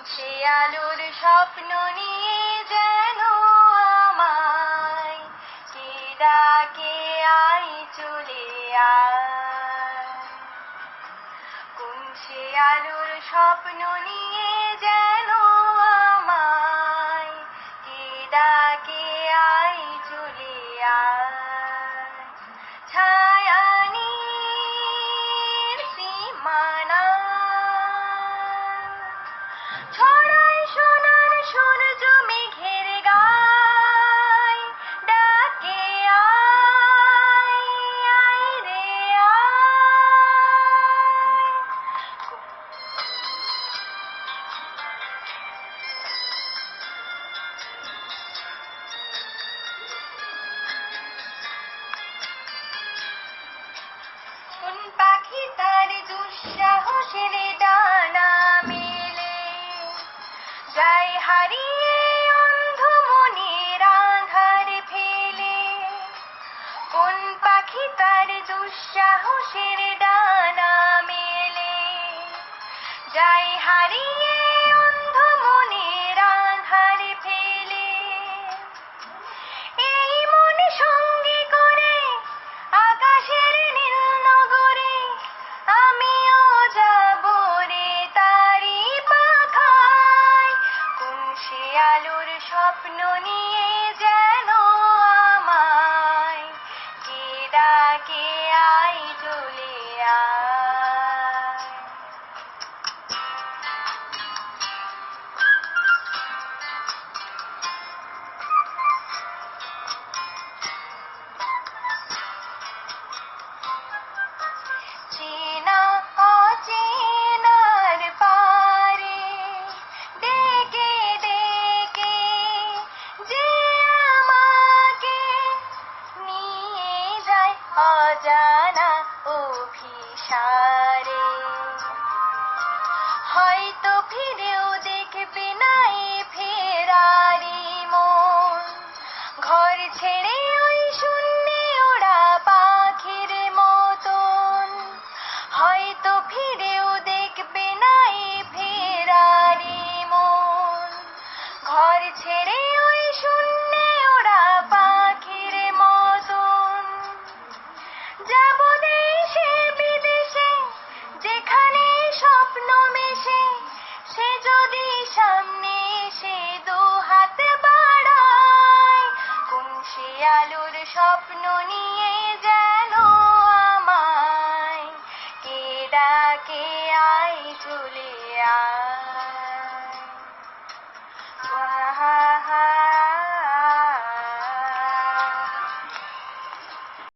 সে আলোর স্বপ্ন নিয়ে যেন আমায় কে ডাকে আয় চলে আয়। কোন সে আলোর স্বপ্ন নিয়ে যেন আমায় কে ডাকে আয় চলে আয়। ছায়ানীর সীমানা ছড়ায় সোনার সূর্য মেঘের গায়, ডাকে আয় আয় রে আয়। কোন পাখি তার দুঃসাহসের ডানা মেলে যায় হারিয়ে অন্ধ মনের আঁধার ফেলে। কোন পাখি তার দুঃসাহসের ডানা মেলে যায় হারিয়ে অন্ধ মনের আঁধার ফেলে। এই মনে সঙ্গে করে আকাশের নীল নগরে আমিও যাব রে তারি পাখায়। কোন সে আলোর স্বপ্ন নিয়ে যেন আমায় কে ডাকে আয় চলে আয়। চেনা অচেনার পারে ডেকে ডেকে যে আমাকে নিয়ে যায় অজানা অভিসারে। হয়তো ফিরেও দেখবে না এ ফেরারি মন, ঘর ছেড়ে ওই শূন্যে ওড়া পাখির মতন। হয়তো ফিরেও দেখবে না এ ফেরারি মন, ঘর ছেড়ে ওই শূন্যে ওড়া পাখির মতন। যাব দেশে বিদেশে যেখানে স্বপ্ন মেশে, সে যদি সামনে এসে দু হাত বাড়ায়। কোন সে আলোর স্বপ্ন নিয়ে যেন আমায় কে ডাকে আয় চলে আয়।